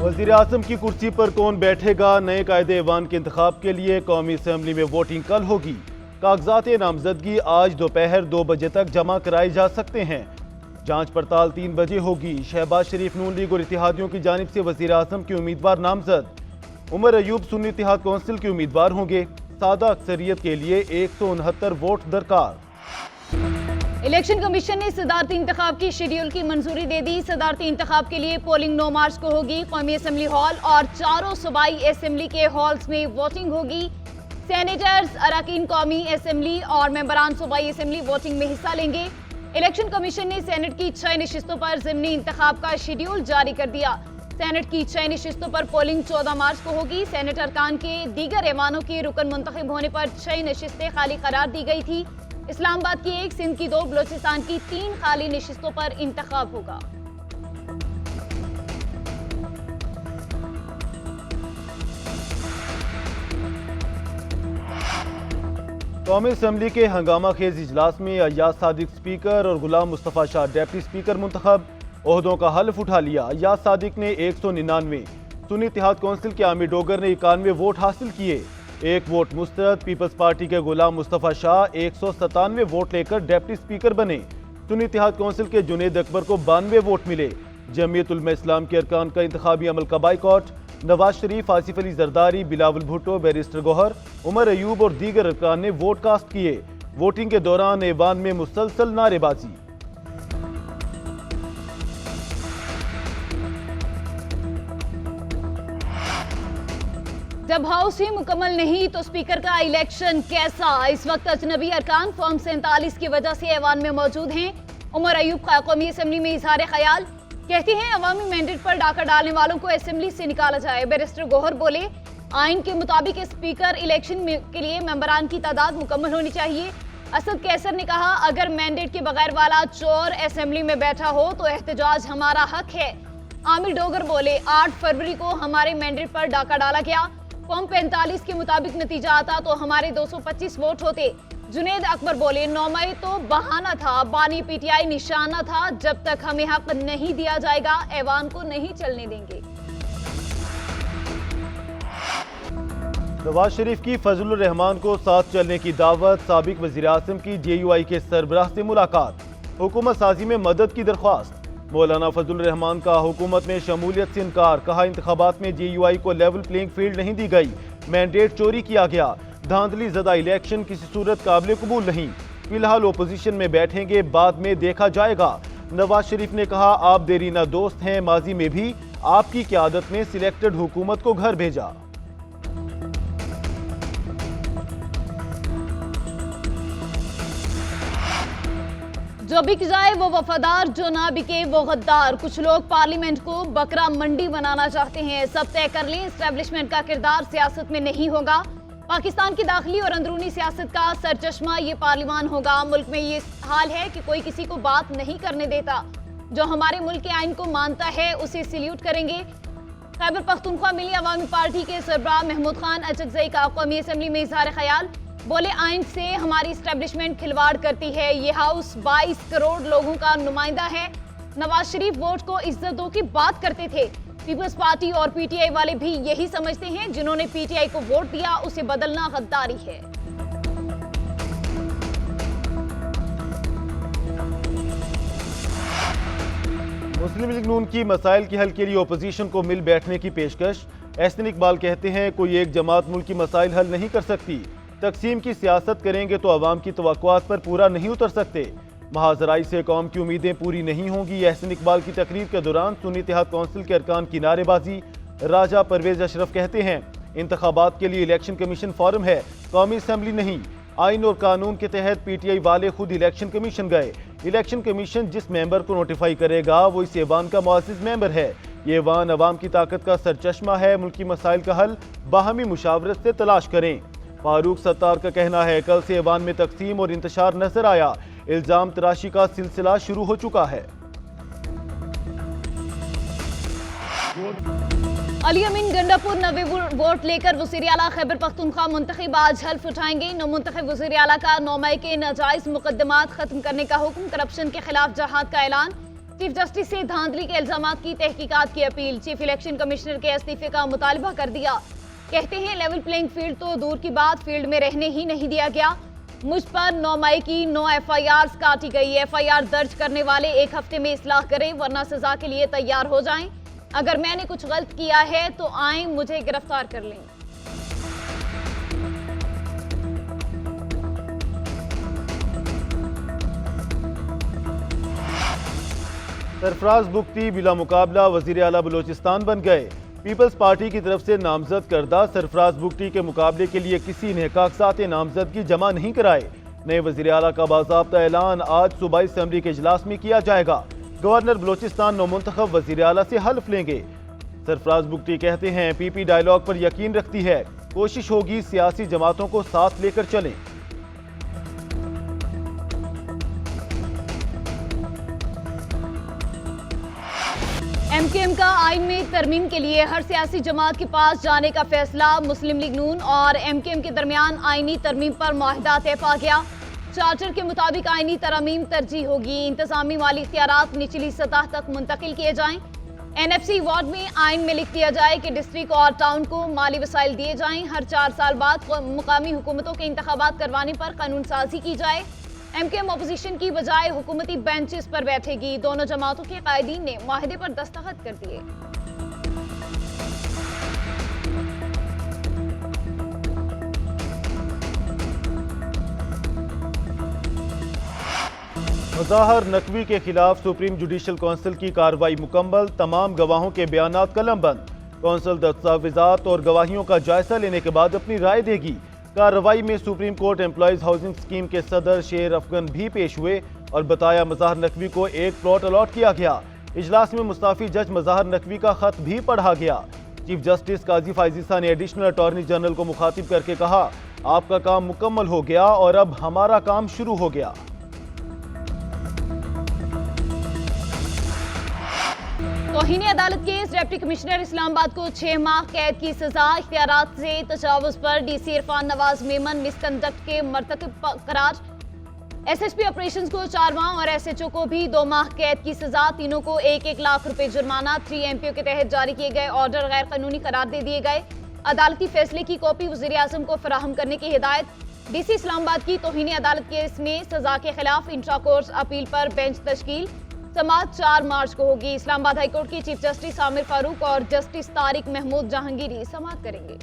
वज़ीर आज़म की कुर्सी पर कौन बैठेगा? नए कायदे ऐवान के इंतखाब के लिए कौमी असम्बली में वोटिंग कल होगी। कागजात नामजदगी आज दोपहर 2 बजे तक जमा कराए जा सकते हैं। जांच पड़ताल 3 बजे होगी। शहबाज शरीफ नून लीग और इत्तेहादियों की जानिब से वज़ीर आज़म के उम्मीदवार नामजद। उमर अयूब सुन्नी इत्तेहाद कौंसिल के उम्मीदवार होंगे। सादा अक्सरियत के लिए 169 वोट दरकार। इलेक्शन कमीशन ने सदारती इंतखाब की शेड्यूल की मंजूरी दे दी। सदारती इंतखाब के लिए पोलिंग 9 मार्च को होगी। कौमी असम्बली हॉल और चारों सूबाई असम्बली के हॉल्स में वोटिंग होगी। सेनेटर्स, अरकान कौमी असम्बली और मेंबरान सूबाई असम्बली वोटिंग में हिस्सा लेंगे। इलेक्शन कमीशन ने सेनेट की 6 नशिस्तों पर ज़िमनी इंतखाब का शेड्यूल जारी कर दिया। सेनेट की 6 नशिस्तों पर पोलिंग 14 मार्च को होगी। सेनेट अरकान के दीगर ऐवानों के रुकन मुंतखब होने पर 6 नशिस्तें खाली करार दी गई थी। इस्लामाबाद की 1, सिंध की 2, बलोचिस्तान की 3 खाली नशिस्तों पर इंतखाब होगा। कौमी असम्बली के हंगामा खेज इजलास में अय्याज सादिक स्पीकर और गुलाम मुस्तफ़ा शाह डिप्टी स्पीकर मुंतखब। ओहदों का हल्फ उठा लिया। अय्याज सादिक ने 199, सुन्नी इत्तेहाद कौंसिल के आमिर डोगर ने 91 वोट हासिल किए। 1 वोट मुस्तरद। पीपल्स पार्टी के गुलाम मुस्तफ़ा शाह 197 वोट लेकर डिप्टी स्पीकर बने। सुन्नी इत्तेहाद कौंसिल के जुनेद अकबर को 92 वोट मिले। जमीयत उलमा इस्लाम के अरकान का इंतखाबी अमल का बाइकॉट। नवाज शरीफ, आसिफ अली जरदारी, बिलावल भुट्टो, बैरिस्टर गौहर, उमर अयूब और दीगर अरकान ने वोट कास्ट किए। वोटिंग के दौरान ऐवान में मुसलसल नारेबाजी। जब हाउस ही मुकम्मल नहीं तो स्पीकर का इलेक्शन कैसा? इस वक्त अजनबी अरकान फॉर्म 47 की वजह से ऐवान में मौजूद हैं। उमर अयूब का कौमी असम्बली में इजहार ख्याल, कहते हैं अवामी मैंडेट पर डाका डालने वालों को असम्बली से निकाला जाए। बैरिस्टर गौहर बोले, आइन के मुताबिक स्पीकर इलेक्शन के लिए मेंबरान की तादाद मुकम्मल होनी चाहिए। असद कैसर ने कहा, अगर मैंडेट के बगैर वाला चोर असम्बली में बैठा हो तो एहतजाज हमारा हक है। आमिर डोगर बोले, 8 फरवरी को हमारे मैंडेट पर डाका डाला गया। फॉर्म 45 के मुताबिक नतीजा आता तो हमारे 225 वोट होते। जुनेद अकबर बोले, 9 मई तो बहाना था, बानी पीटीआई निशाना था। जब तक हमें हक नहीं दिया जाएगा ऐवान को नहीं चलने देंगे। नवाज शरीफ की फजलुर रहमान को साथ चलने की दावत। साबिक वज़ीर आज़म की JUI के सरबराह से मुलाकात। हुकूमत साजी में मदद की दरख्वास्त। मौलाना फजलुर रहमान का हुकूमत में शमूलियत से इनकार। कहा, इंतखाबात में JUI को लेवल प्लेइंग फील्ड नहीं दी गई, मैंडेट चोरी किया गया। धांधली ज़दा इलेक्शन किसी सूरत काबिल कबूल नहीं। फिलहाल ओपोजिशन में बैठेंगे, बाद में देखा जाएगा। नवाज शरीफ ने कहा, आप देरीना दोस्त हैं, माजी में भी आपकी क़यादत में सिलेक्टेड हुकूमत को घर भेजा। जो बिक जाए वो वफादार, जो ना बिके वो गद्दार। कुछ लोग पार्लियामेंट को बकरा मंडी बनाना चाहते हैं। सब तय कर लें, एस्टेब्लिशमेंट का किरदार सियासत में नहीं होगा। पाकिस्तान की दाखिली और अंदरूनी सियासत का सरचश्मा ये पार्लियामान होगा। मुल्क में ये हाल है कि कोई किसी को बात नहीं करने देता। जो हमारे मुल्क के आइन को मानता है उसे सल्यूट करेंगे। खैबर पख्तूनख्वा मिली अवामी पार्टी के सरबराह महमूद खान अचकजई का कौमी असम्बली में इजहार ख्याल। बोले, आइन से हमारी एस्टेब्लिशमेंट खिलवाड़ करती है। ये हाउस 22 करोड़ लोगों का नुमाइंदा है। नवाज शरीफ वोट को इज्जत दो की बात करते थे। पीपल्स पार्टी और PTI वाले भी यही समझते हैं। जिन्होंने PTI को वोट दिया उसे बदलना गद्दारी है। मुस्लिम लीग नून की मसाइल के हल के लिए ओपोजिशन को मिल बैठने की पेशकश। एहसन इकबाल कहते हैं, कोई एक जमात मुल्क की मसाइल हल नहीं कर सकती। तकसीम की सियासत करेंगे तो अवाम की तवक्कुआत पर पूरा नहीं उतर सकते। महाजराई से कौम की उम्मीदें पूरी नहीं होंगी। एहसन इकबाल की तकरीर के दौरान सुन्नी इत्तेहाद कौंसिल के अरकान की नारेबाजी। राजा परवेज अशरफ कहते हैं, इंतखाबात के लिए इलेक्शन कमीशन फॉर्म है, कौमी असम्बली नहीं। आइन और कानून के तहत PTI वाले खुद इलेक्शन कमीशन गए। इलेक्शन कमीशन जिस मेंबर को नोटिफाई करेगा वो इस ऐवान का मुअज़्ज़िज़ मेंबर है। ये ऐवान अवाम की ताकत का सरचश्मा है। मुल्की मसाइल का हल बाहमी मुशावरत से तलाश करें। फारूक सत्तार का कहना है, कल से ऐवान में तकसीम और इंतशार नजर आया। इल्जाम तराशी का सिलसिला शुरू हो चुका है। अली अमीन गंडापुर 90 वोट लेकर वज़ीर आला खैबर पख्तूनख्वा मुंतखब आज हल्फ उठाएंगे। नौमुंतखब वज़ीर आला का 9 मई के नाजायज मुकदमात खत्म करने का हुक्म। करप्शन के खिलाफ जहाद का ऐलान। चीफ जस्टिस से धांधली के इल्जामात की तहकीकात की अपील। चीफ इलेक्शन कमिश्नर के इस्तीफे का मुतालबा कर दिया। कहते हैं लेवल प्लेइंग फील्ड तो दूर की बात, फील्ड में रहने ही नहीं दिया गया। मुझ पर 9 मई की 9 FIRs काटी गई। FIR दर्ज करने वाले 1 हफ्ते में इस्लाह करें वरना सजा के लिए तैयार हो जाएं। अगर मैंने कुछ गलत किया है तो आए मुझे गिरफ्तार कर लें। सरफराज बुख्ती बिला मुकाबला वजीर आला बलोचिस्तान बन गए। पीपल्स पार्टी की तरफ से नामजद करदा सरफराज बुख्ती के मुकाबले के लिए किसी ने कागजात नामजदगी जमा नहीं कराए। नए वजीर आला का बाज़ाब्ता ऐलान आज सूबाई असम्बली के इजलास में किया जाएगा। गवर्नर बलोचिस्तान नौमुंतखब वजीर आला से हल्फ लेंगे। सरफराज बुख्ती कहते हैं PP डायलॉग पर यकीन रखती है, कोशिश होगी सियासी जमातों को साथ लेकर चलें। MKM का आइन में तरमीम के लिए हर सियासी जमात के पास जाने का फैसला। मुस्लिम लीग नून और MKM के दरमियान आइनी तरमीम पर मुआहदा तय पा गया। चार्टर के मुताबिक आइनी तरमीम तरजीह होगी। इंतजामी माली इख्तियारात निचली सतह तक मुंतकिल किए जाएं। NFC वार्ड में आइन में लिख दिया जाए कि डिस्ट्रिक्ट और टाउन को माली वसाइल दिए जाएं। हर 4 साल बाद मुकामी हुकूमतों के इंतखाबात करवाने पर कानून साजी की जाए। MKM अपोजिशन की बजाय हुकूमती बेंचेस पर बैठेगी। दोनों जमातों के कायदीन ने मुआहदे पर दस्तखत कर दिए। मुज़ाहिर नकवी के खिलाफ सुप्रीम जुडिशल काउंसिल की कार्रवाई मुकम्मल। तमाम गवाहों के बयानात कलमबंद। काउंसिल दस्तावेजात और गवाहियों का जायजा लेने के बाद अपनी राय देगी। कार्रवाई में supreme court employees housing scheme के सदर शेर अफगन भी पेश हुए और बताया मुज़ाहिर नकवी को एक प्लॉट अलॉट किया गया। इजलास में मुस्ताफी जज मुज़ाहिर नकवी का खत भी पढ़ा गया। चीफ जस्टिस काजी फाइजीसा ने एडिशनल अटॉर्नी जनरल को मुखातिब करके कहा, आपका काम मुकम्मल हो गया और अब हमारा काम शुरू हो गया। तौहीन अदालत केस। डिप्टी कमिश्नर इस्लामाबाद को 6 माह कैद की सजा। इख्तियारात से तजावुज पर DC इरफान नवाज मेमन मिसकंडक्ट के मर्तकब करार। SSP ऑपरेशंस को 4 माह और SHO को भी 2 माह कैद की सजा। तीनों को 1-1 लाख रुपए जुर्माना। 3 MPO के तहत जारी किए गए ऑर्डर गैर कानूनी करार दे दिए गए। अदालती फैसले की कॉपी वज़ीर आज़म को फराहम करने की हिदायत। DC इस्लामाबाद की तौहीन अदालत केस में सजा के खिलाफ इंट्रा कोर्स अपील पर बेंच तश्कील। समाअत 4 मार्च को होगी। इस्लामाबाद हाईकोर्ट की चीफ जस्टिस आमिर फारूक और जस्टिस तारिक महमूद जहांगीरी समाअत करेंगे।